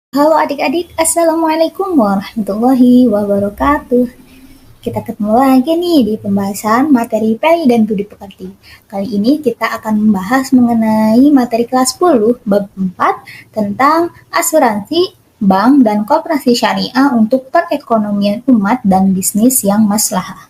Halo adik-adik, Assalamualaikum warahmatullahi wabarakatuh. Kita ketemu lagi nih di pembahasan materi PI dan Budi Pekerti. Kali ini kita akan membahas mengenai materi kelas 10 bab 4 tentang asuransi, bank, dan koperasi syariah untuk perekonomian umat dan bisnis yang maslahah.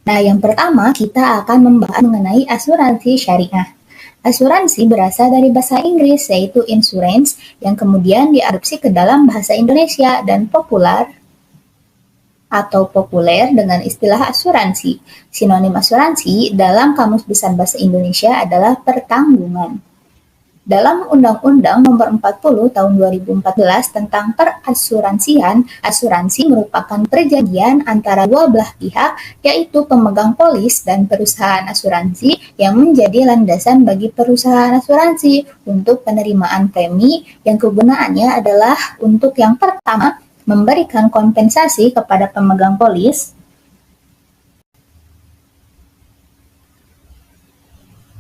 Nah, yang pertama kita akan membahas mengenai asuransi syariah. Asuransi berasal dari bahasa Inggris yaitu insurance yang kemudian diadopsi ke dalam bahasa Indonesia dan populer dengan istilah asuransi. Sinonim asuransi dalam Kamus Besar Bahasa Indonesia adalah pertanggungan. Dalam Undang-Undang Nomor 40 Tahun 2014 tentang perasuransian, asuransi merupakan perjanjian antara dua belah pihak, yaitu pemegang polis dan perusahaan asuransi yang menjadi landasan bagi perusahaan asuransi untuk penerimaan premi yang kegunaannya adalah untuk yang pertama, memberikan kompensasi kepada pemegang polis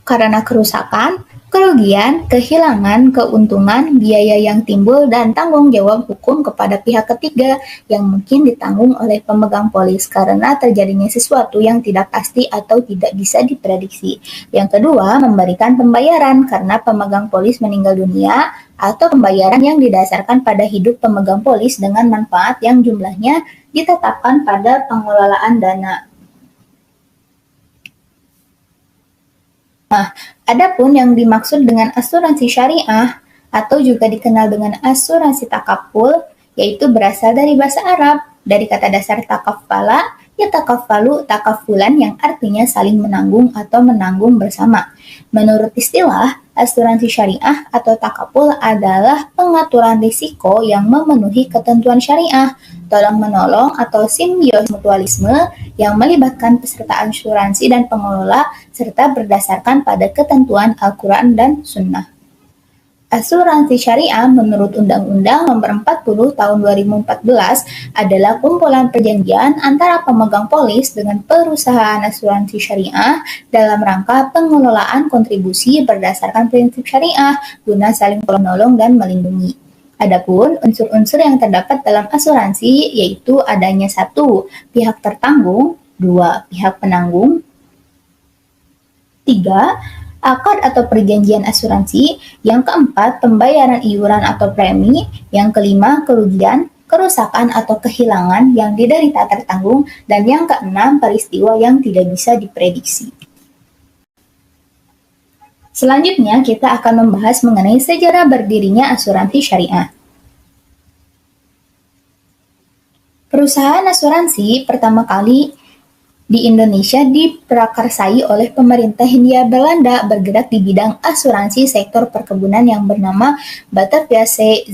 karena kerusakan, kerugian, kehilangan, keuntungan, biaya yang timbul, dan tanggung jawab hukum kepada pihak ketiga yang mungkin ditanggung oleh pemegang polis karena terjadinya sesuatu yang tidak pasti atau tidak bisa diprediksi. Yang kedua, memberikan pembayaran karena pemegang polis meninggal dunia atau pembayaran yang didasarkan pada hidup pemegang polis dengan manfaat yang jumlahnya ditetapkan pada pengelolaan dana. Nah, adapun yang dimaksud dengan asuransi syariah atau juga dikenal dengan asuransi takaful, yaitu berasal dari bahasa Arab, dari kata dasar takafala, yatakafalu, takafulan yang artinya saling menanggung atau menanggung bersama. Menurut istilah, asuransi syariah atau takaful adalah pengaturan risiko yang memenuhi ketentuan syariah, tolong-menolong atau simbiosis mutualisme yang melibatkan peserta asuransi dan pengelola serta berdasarkan pada ketentuan Al-Quran dan Sunnah. Asuransi syariah menurut Undang-Undang Nomor 40 Tahun 2014 adalah kumpulan perjanjian antara pemegang polis dengan perusahaan asuransi syariah dalam rangka pengelolaan kontribusi berdasarkan prinsip syariah guna saling menolong dan melindungi. Adapun unsur-unsur yang terdapat dalam asuransi yaitu adanya 1. Pihak tertanggung, 2. Pihak penanggung, 3. Akad atau perjanjian asuransi, yang keempat pembayaran iuran atau premi, yang kelima kerugian, kerusakan atau kehilangan yang diderita tertanggung, dan yang keenam peristiwa yang tidak bisa diprediksi. Selanjutnya kita akan membahas mengenai sejarah berdirinya asuransi syariah. Perusahaan asuransi pertama kali di Indonesia diprakarsai oleh pemerintah Hindia Belanda bergerak di bidang asuransi sektor perkebunan yang bernama Bataviase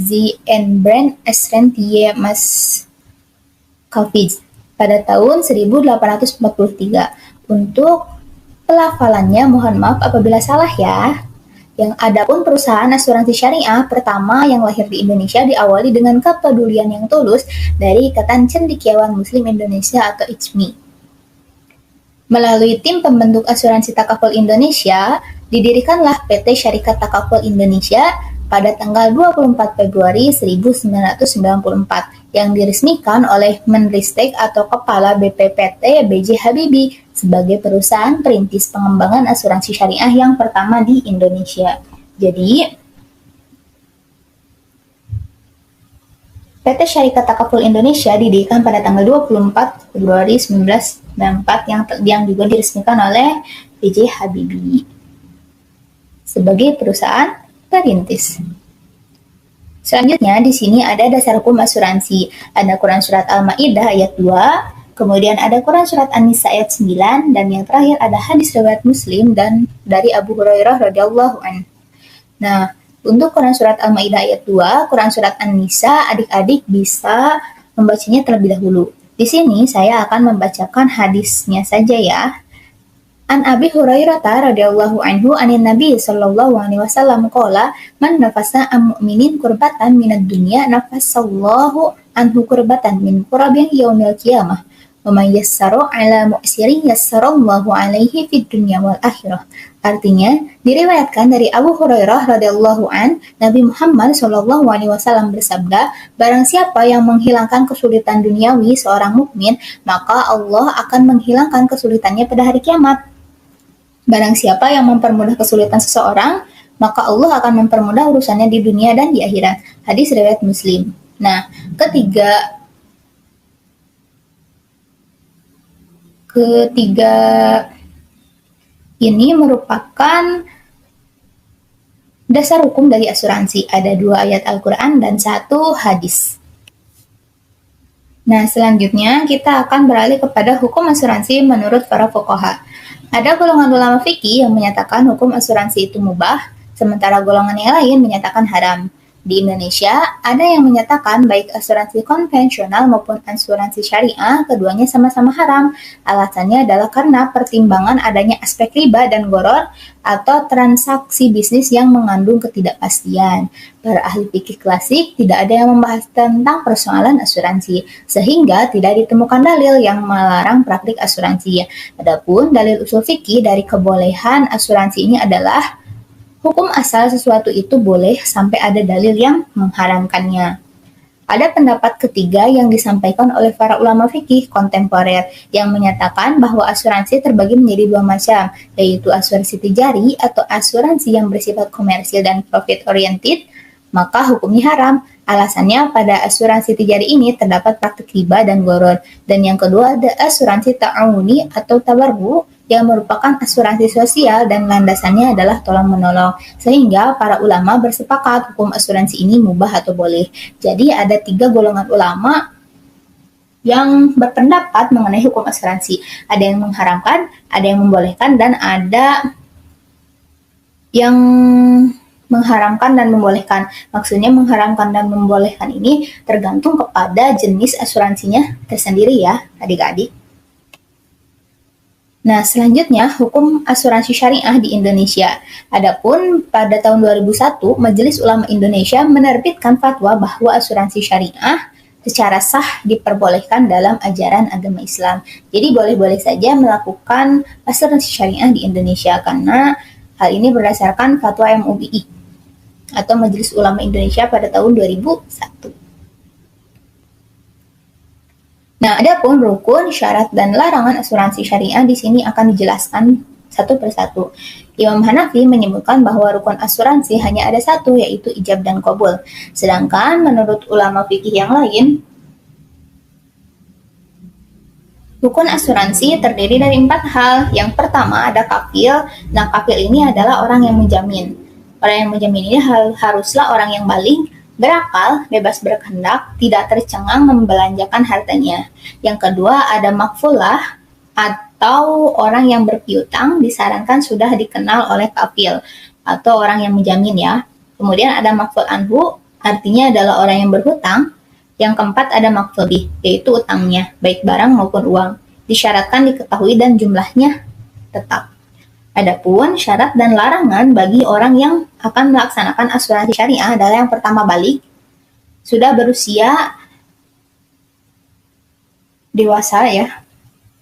Brand Assurantie Maatschappij pada tahun 1843. Untuk pelafalannya mohon maaf apabila salah ya. Yang adapun perusahaan asuransi syariah pertama yang lahir di Indonesia diawali dengan kepedulian yang tulus dari Ikatan Cendekiawan Muslim Indonesia atau ICMI. Melalui tim pembentuk asuransi takaful Indonesia, didirikanlah PT Syarikat Takaful Indonesia pada tanggal 24 Februari 1994 yang diresmikan oleh Menristek atau Kepala BPPT B.J. Habibie sebagai perusahaan perintis pengembangan asuransi syariah yang pertama di Indonesia. Jadi, PT Syarikat Takaful Indonesia didirikan pada tanggal 24 Februari 1994 yang juga diresmikan oleh B.J. Habibie sebagai perusahaan perintis. Selanjutnya di sini ada dasar hukum asuransi. Ada Quran Surat Al-Maidah ayat 2, kemudian ada Quran Surat An-Nisa ayat 9, dan yang terakhir ada hadis riwayat Muslim dan dari Abu Hurairah radhiyallahu anhu. Nah, untuk Quran Surat Al-Maidah ayat 2, Quran Surat An-Nisa, adik-adik bisa membacanya terlebih dahulu. Di sini saya akan membacakan hadisnya saja ya. An Abi Hurairah radhiyallahu anhu anin Nabi sallallahu alaihi wasallam qala man nafasa am mu'minin kurbatan minad dunya nafassallahu anhu kurbatan min kurabi yaumil qiyamah wa man yassara ala mu'sirin yassarallahu alaihi fid dunya wal akhirah. Artinya, diriwayatkan dari Abu Hurairah radhiyallahu an, Nabi Muhammad shallallahu alaihi wasallam bersabda, barang siapa yang menghilangkan kesulitan duniawi seorang mukmin, maka Allah akan menghilangkan kesulitannya pada hari kiamat. Barang siapa yang mempermudah kesulitan seseorang, maka Allah akan mempermudah urusannya di dunia dan di akhirat. Hadis riwayat Muslim. Nah, ketiga ini merupakan dasar hukum dari asuransi. Ada 2 ayat Al-Quran dan 1 hadis. Nah, selanjutnya kita akan beralih kepada hukum asuransi menurut para fuqaha. Ada golongan ulama fikih yang menyatakan hukum asuransi itu mubah, sementara golongan yang lain menyatakan haram. Di Indonesia, ada yang menyatakan baik asuransi konvensional maupun asuransi syariah, keduanya sama-sama haram. Alasannya adalah karena pertimbangan adanya aspek riba dan gharar atau transaksi bisnis yang mengandung ketidakpastian. Para ahli fikih klasik tidak ada yang membahas tentang persoalan asuransi, sehingga tidak ditemukan dalil yang melarang praktik asuransi. Adapun dalil usul fikih dari kebolehan asuransi ini adalah hukum asal sesuatu itu boleh sampai ada dalil yang mengharamkannya. Ada pendapat ketiga yang disampaikan oleh para ulama fikih kontemporer yang menyatakan bahwa asuransi terbagi menjadi 2 macam, yaitu asuransi tijari atau asuransi yang bersifat komersil dan profit oriented, maka hukumnya haram. Alasannya pada asuransi tijari ini terdapat praktik riba dan gharar. Dan yang kedua ada asuransi ta'awuni atau tabarru yang merupakan asuransi sosial dan landasannya adalah tolong-menolong. Sehingga para ulama bersepakat hukum asuransi ini mubah atau boleh. Jadi ada 3 golongan ulama yang berpendapat mengenai hukum asuransi. Ada yang mengharamkan, ada yang membolehkan, dan ada yang mengharamkan dan membolehkan. Maksudnya mengharamkan dan membolehkan ini tergantung kepada jenis asuransinya tersendiri ya, adik-adik. Nah, selanjutnya hukum asuransi syariah di Indonesia. Adapun pada tahun 2001, Majelis Ulama Indonesia menerbitkan fatwa bahwa asuransi syariah secara sah diperbolehkan dalam ajaran agama Islam. Jadi boleh-boleh saja melakukan asuransi syariah di Indonesia karena hal ini berdasarkan fatwa MUI atau Majelis Ulama Indonesia pada tahun 2001. Nah, adapun rukun, syarat, dan larangan asuransi syariah di sini akan dijelaskan satu persatu. Imam Hanafi menyebutkan bahwa rukun asuransi hanya ada 1, yaitu ijab dan qabul. Sedangkan menurut ulama fikih yang lain, rukun asuransi terdiri dari 4 hal. Yang pertama ada kafil. Nah, kafil ini adalah orang yang menjamin. Orang yang menjamin ini haruslah orang yang baligh, berakal, bebas berkehendak, tidak tercengang membelanjakan hartanya. Yang kedua ada makfulah atau orang yang berpiutang, disarankan sudah dikenal oleh kafil atau orang yang menjamin ya. Kemudian ada makful anhu, artinya adalah orang yang berhutang. Yang keempat ada makful bih, yaitu utangnya, baik barang maupun uang. Disyaratkan diketahui dan jumlahnya tetap. Adapun syarat dan larangan bagi orang yang akan melaksanakan asuransi syariah adalah yang pertama baligh, sudah berusia dewasa ya.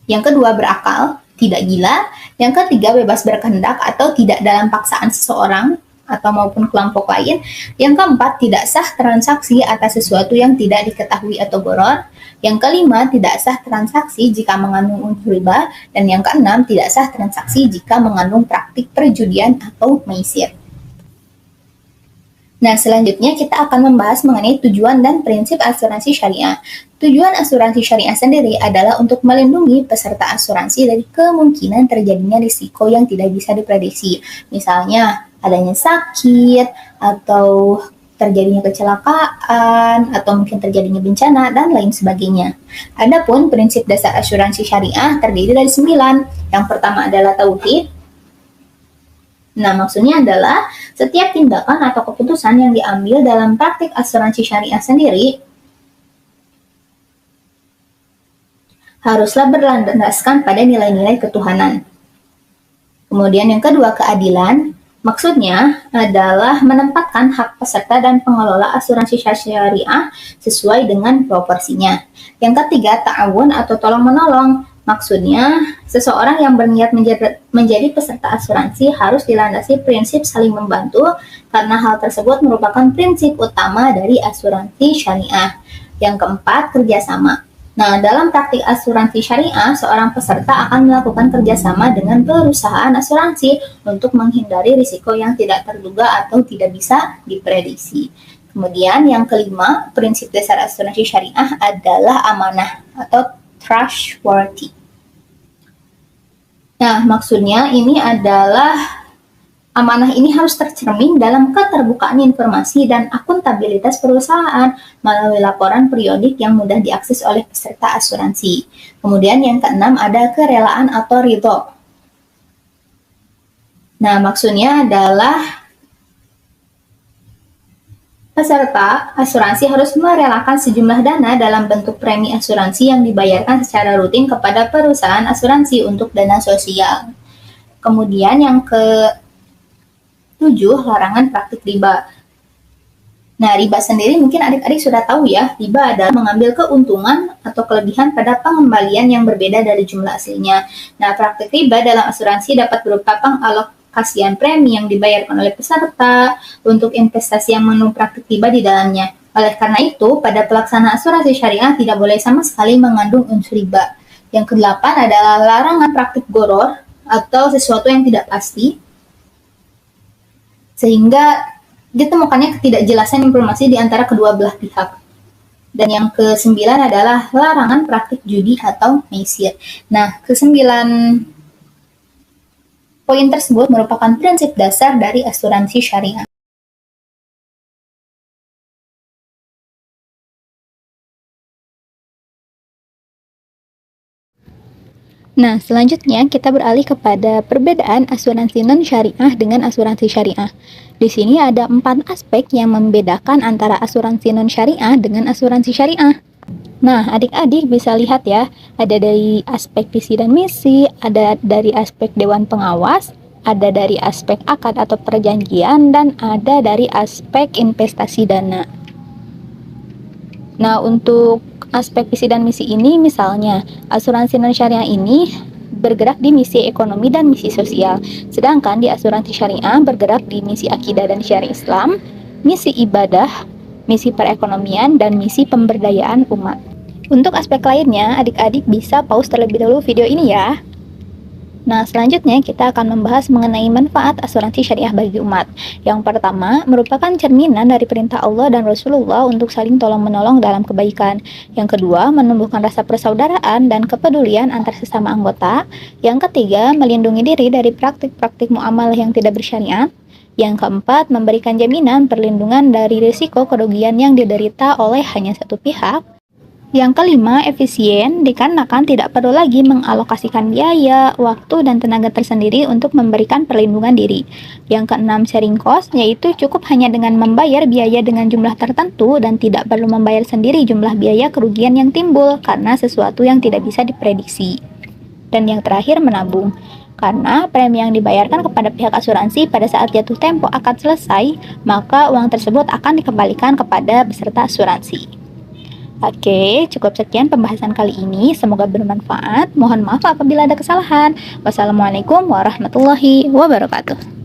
Yang kedua berakal, tidak gila. Yang ketiga bebas berkehendak atau tidak dalam paksaan seseorang atau maupun kelompok lain. Yang keempat tidak sah transaksi atas sesuatu yang tidak diketahui atau gharar. Yang kelima, tidak sah transaksi jika mengandung unsur riba. Dan yang keenam, tidak sah transaksi jika mengandung praktik perjudian atau maisir. Nah, selanjutnya kita akan membahas mengenai tujuan dan prinsip asuransi syariah. Tujuan asuransi syariah sendiri adalah untuk melindungi peserta asuransi dari kemungkinan terjadinya risiko yang tidak bisa diprediksi. Misalnya, adanya sakit, atau terjadinya kecelakaan, atau mungkin terjadinya bencana, dan lain sebagainya. Adapun prinsip dasar asuransi syariah terdiri dari 9. Yang pertama adalah tauhid. Nah, maksudnya adalah setiap tindakan atau keputusan yang diambil dalam praktik asuransi syariah sendiri haruslah berlandaskan pada nilai-nilai ketuhanan. Kemudian yang kedua, keadilan. Maksudnya adalah menempatkan hak peserta dan pengelola asuransi syariah sesuai dengan proporsinya. Yang ketiga, ta'awun atau tolong-menolong. Maksudnya Seseorang yang berniat menjadi peserta asuransi harus dilandasi prinsip saling membantu, karena hal tersebut merupakan prinsip utama dari asuransi syariah. Yang keempat, kerjasama. Nah, dalam praktik asuransi syariah, seorang peserta akan melakukan kerjasama dengan perusahaan asuransi untuk menghindari risiko yang tidak terduga atau tidak bisa diprediksi. Kemudian yang kelima, prinsip dasar asuransi syariah adalah amanah atau trustworthy. Nah, maksudnya ini adalah amanah ini harus tercermin dalam keterbukaan informasi dan akuntabilitas perusahaan melalui laporan periodik yang mudah diakses oleh peserta asuransi. Kemudian yang keenam ada kerelaan atau ridho. Nah, maksudnya adalah peserta asuransi harus merelakan sejumlah dana dalam bentuk premi asuransi yang dibayarkan secara rutin kepada perusahaan asuransi untuk dana sosial. Kemudian yang ke-7, larangan praktik riba. Nah, riba sendiri mungkin adik-adik sudah tahu ya, riba adalah mengambil keuntungan atau kelebihan pada pengembalian yang berbeda dari jumlah aslinya. Nah, praktik riba dalam asuransi dapat berupa pengalokasian premi yang dibayarkan oleh peserta untuk investasi yang mengandung praktik riba di dalamnya. Oleh karena itu, pada pelaksanaan asuransi syariah tidak boleh sama sekali mengandung unsur riba. Yang ke-8 adalah larangan praktik goror atau sesuatu yang tidak pasti, sehingga ditemukannya ketidakjelasan informasi di antara kedua belah pihak. Dan yang ke-9 adalah larangan praktik judi atau maisir. Nah, ke-9 poin tersebut merupakan prinsip dasar dari asuransi syariah. Nah, selanjutnya kita beralih kepada perbedaan asuransi non-syariah dengan asuransi syariah. Di sini ada 4 aspek yang membedakan antara asuransi non-syariah dengan asuransi syariah. Nah, adik-adik bisa lihat ya, ada dari aspek visi dan misi, ada dari aspek dewan pengawas, ada dari aspek akad atau perjanjian, dan ada dari aspek investasi dana. Nah, untuk aspek visi dan misi ini, misalnya asuransi non-syariah ini bergerak di misi ekonomi dan misi sosial, sedangkan di asuransi syariah bergerak di misi akidah dan syariah Islam, misi ibadah, misi perekonomian, dan misi pemberdayaan umat. Untuk aspek lainnya, adik-adik bisa pause terlebih dahulu video ini ya. Nah, selanjutnya kita akan membahas mengenai manfaat asuransi syariah bagi umat. Yang pertama, merupakan cerminan dari perintah Allah dan Rasulullah untuk saling tolong-menolong dalam kebaikan. Yang kedua, menumbuhkan rasa persaudaraan dan kepedulian antar sesama anggota. Yang ketiga, melindungi diri dari praktik-praktik muamalah yang tidak bersyariat. Yang keempat, memberikan jaminan perlindungan dari risiko kerugian yang diderita oleh hanya satu pihak. Yang kelima, efisien, dikarenakan tidak perlu lagi mengalokasikan biaya, waktu, dan tenaga tersendiri untuk memberikan perlindungan diri. Yang keenam, sharing cost, yaitu cukup hanya dengan membayar biaya dengan jumlah tertentu dan tidak perlu membayar sendiri jumlah biaya kerugian yang timbul karena sesuatu yang tidak bisa diprediksi. Dan yang terakhir, menabung. Karena premi yang dibayarkan kepada pihak asuransi pada saat jatuh tempo akad selesai, maka uang tersebut akan dikembalikan kepada peserta asuransi. Oke, cukup sekian pembahasan kali ini. Semoga bermanfaat. Mohon maaf apabila ada kesalahan. Wassalamualaikum warahmatullahi wabarakatuh.